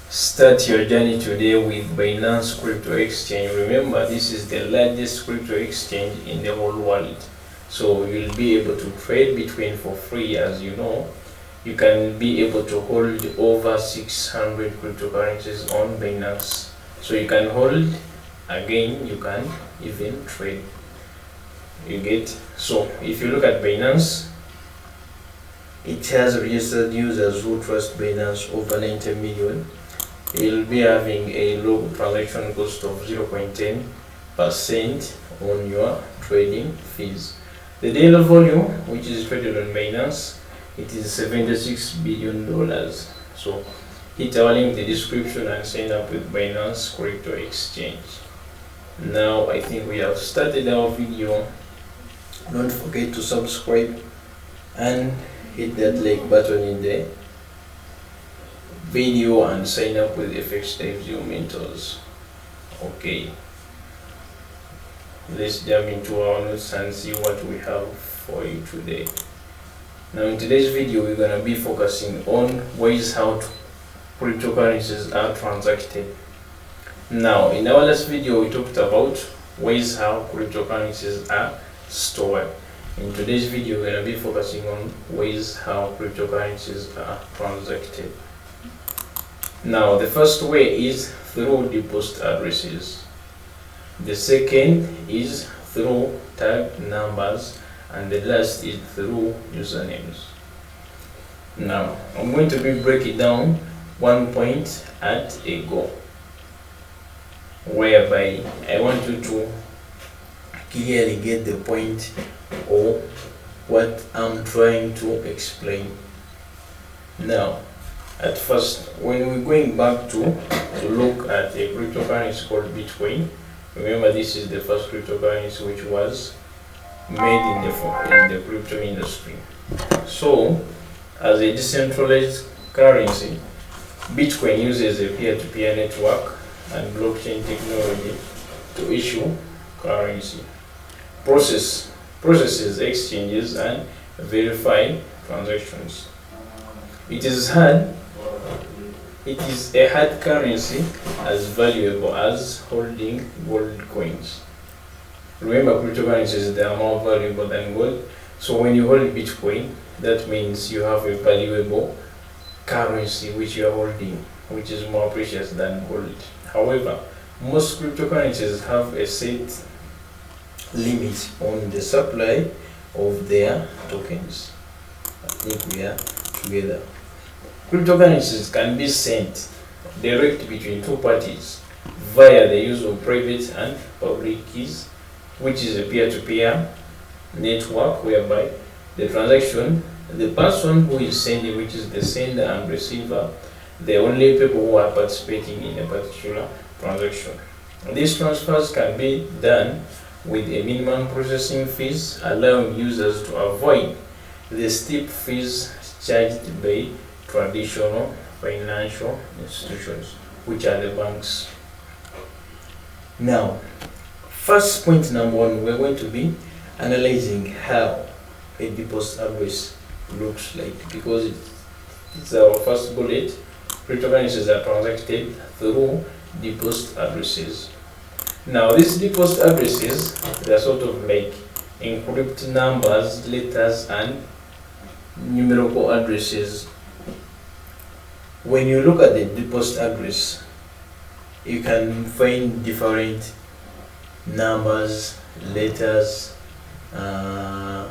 Start your journey today with Binance Crypto Exchange. Remember, this is the largest crypto exchange in the whole world. So you'll be able to trade Bitcoin for free. As you know, you can be able to hold over 600 cryptocurrencies on Binance. So you can hold, again, you can even trade. You get? So if you look at Binance, it has registered users who trust Binance over 90 million. You'll be having a low transaction cost of 0.10% on your trading fees. The daily volume, which is traded on Binance, it is $76 billion. So hit our link in the description and sign up with Binance Crypto Exchange. Now I think we have started our video. Don't forget to subscribe and hit that like button in the video and sign up with FX Dives Your Mentors. Okay, let's jump into our notes and see what we have for you today. Now in today's video, we're going to be focusing on ways how cryptocurrencies are transacted. Now in our last video, we talked about ways how cryptocurrencies are stored. In today's video, we're going to be focusing on ways how cryptocurrencies are transacted. Now the first way is through deposit addresses. The second is through tag numbers, and the last is through usernames. Now I'm going to be breaking down one point at a go, whereby I want you to clearly get the point or what I'm trying to explain. Now at first, when we're going back to look at a cryptocurrency called Bitcoin, remember this is the first cryptocurrency which was made in the crypto industry. So as a decentralized currency, Bitcoin uses a peer-to-peer network and blockchain technology to issue currency, processes exchanges, and verify transactions. It is a hard currency as valuable as holding gold coins. Remember, cryptocurrencies, they are more valuable than gold. So when you hold Bitcoin, that means you have a valuable currency which you are holding, which is more precious than gold. However, most cryptocurrencies have a set limit on the supply of their tokens. I think we are together. Cryptocurrencies can be sent direct between two parties via the use of private and public keys, which is a peer-to-peer network whereby the person who is sending, which is the sender and receiver, the only people who are participating in a particular transaction. These transfers can be done with a minimum processing fees, allowing users to avoid the steep fees charged by traditional financial institutions, which are the banks. Now, first point number one, we're going to be analyzing how a deposit address looks like, because it's our first bullet. Cryptocurrencies are transacted through deposit addresses. Now these deposit addresses, they are sort of like encrypted numbers, letters, and numerical addresses. When you look at the deposit address, you can find different numbers, letters, I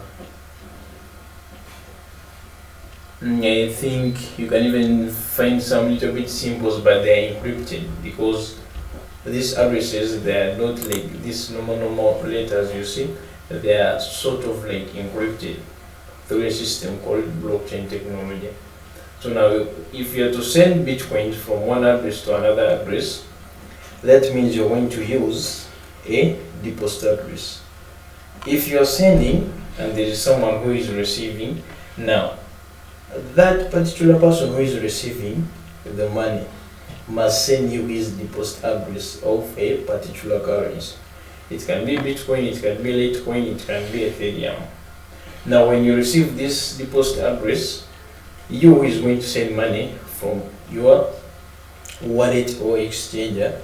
think you can even find some little bit symbols, but they are encrypted because these addresses, they are not like these normal letters you see. They are sort of like encrypted through a system called blockchain technology. So now if you are to send Bitcoin from one address to another address, that means you're going to use a deposit address. If you are sending and there is someone who is receiving, now that particular person who is receiving the money must send you his deposit address of a particular currency. It can be Bitcoin, it can be Litecoin, it can be Ethereum. Now when you receive this deposit address, you is going to send money from your wallet or exchanger,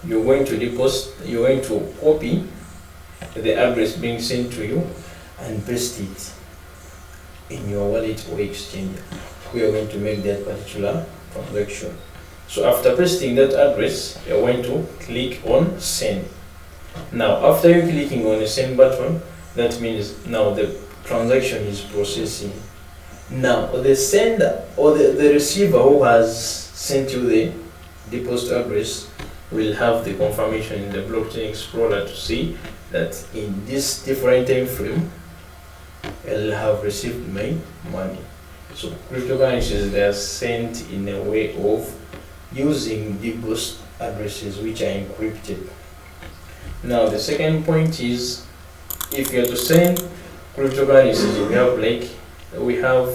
you're going to copy the address being sent to you and paste it in your wallet or exchanger. We are going to make that particular transaction. So after pasting that address, you're going to click on send. Now after you clicking on the send button, that means now the transaction is processing. Now the sender or the receiver who has sent you the deposit address will have the confirmation in the blockchain explorer to see that in this different time frame I'll have received my money. So cryptocurrencies, they are sent in a way of using deposit addresses which are encrypted. Now the second point is, if you are to send cryptocurrencies, we have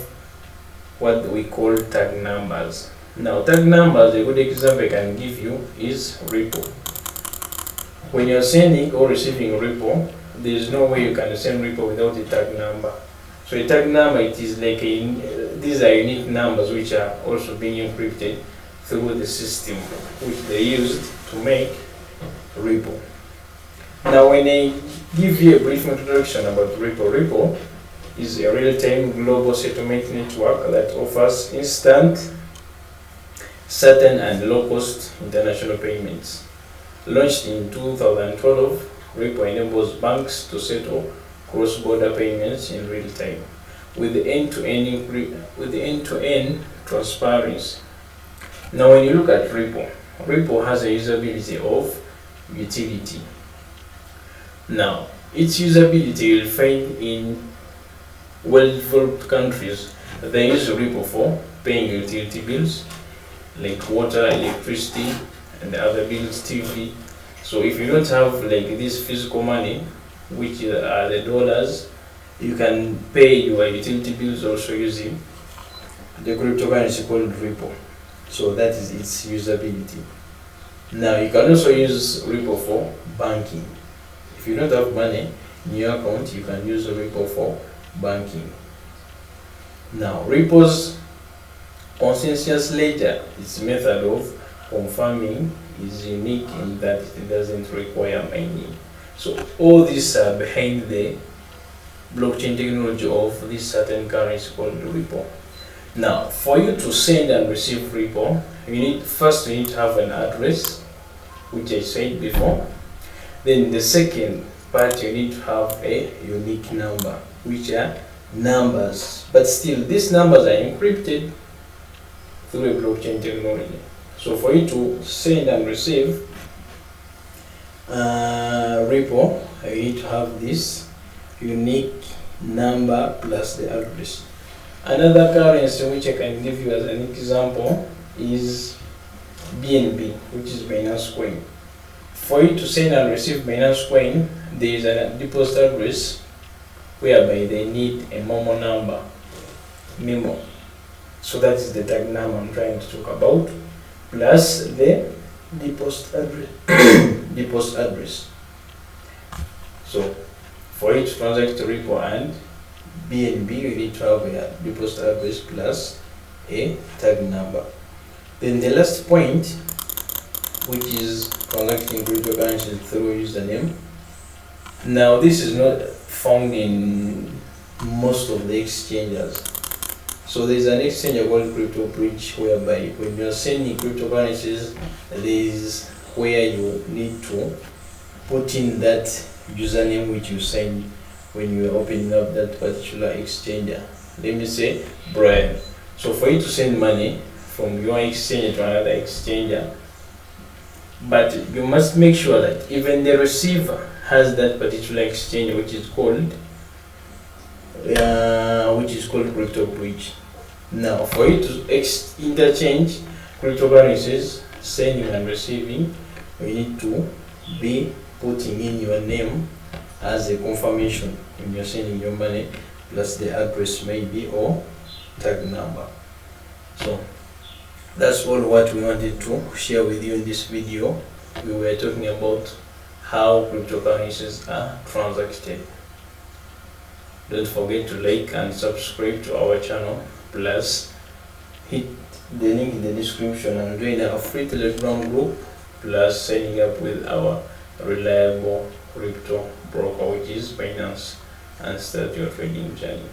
what we call tag numbers. Now tag numbers, a good example I can give you is Ripple. When you're sending or receiving Ripple, there is no way you can send Ripple without a tag number. So a tag number, it is like these are unique numbers which are also being encrypted through the system which they used to make Ripple. Now when I give you a brief introduction about Ripple, Ripple is a real-time global settlement network that offers instant, certain and low-cost international payments. Launched in 2012, Ripple enables banks to settle cross-border payments in real time with the end-to-end transparency. Now when you look at Ripple, Ripple has a usability of utility. Now its usability you'll find in well-developed countries. They use Ripple for paying utility bills like water, electricity, and other bills, TV. So if you don't have like this physical money, which are the dollars, you can pay your utility bills also using the cryptocurrency called Ripple. So that is its usability. Now you can also use Ripple for banking. If you don't have money in your account, you can use Ripple for banking. Now Ripple's consensus ledger, its method of confirming, is unique in that it doesn't require mining. So all these are behind the blockchain technology of this certain currency called Ripple. Now for you to send and receive Ripple, you need to have an address, which I said before. Then the second part, you need to have a unique number, which are numbers, but still these numbers are encrypted through a blockchain technology. So for you to send and receive Ripple, you need to have this unique number plus the address. Another currency which I can give you as an example is BNB, which is Binance Coin. For you to send and receive Binance Coin, there is a deposit address whereby they need a MOMO number, MIMO. So that is the tag number I'm trying to talk about, plus the deposit address. Deposit address. So for you to transact Ripple and BNB, you need to have a deposit address plus a tag number. Then the last point, which is transacting cryptocurrency through username. Now this is not found in most of the exchanges. So there is an exchange called Crypto Bridge, whereby when you are sending cryptocurrencies, there is where you need to put in that username which you signed when you are opening up that particular exchanger. Let me say Brian. So for you to send money from your exchange to another exchanger, but you must make sure that even the receiver has that particular exchange which is called Crypto Bridge. Now for you to interchange cryptocurrencies, sending and receiving, you need to be putting in your name as a confirmation when you're sending your money, plus the address maybe or tag number. So that's all what we wanted to share with you in this video. We were talking about how cryptocurrencies are transacted. Don't forget to like and subscribe to our channel, plus hit the link in the description and join our free Telegram group, plus signing up with our reliable crypto broker, which is Binance, and start your trading journey.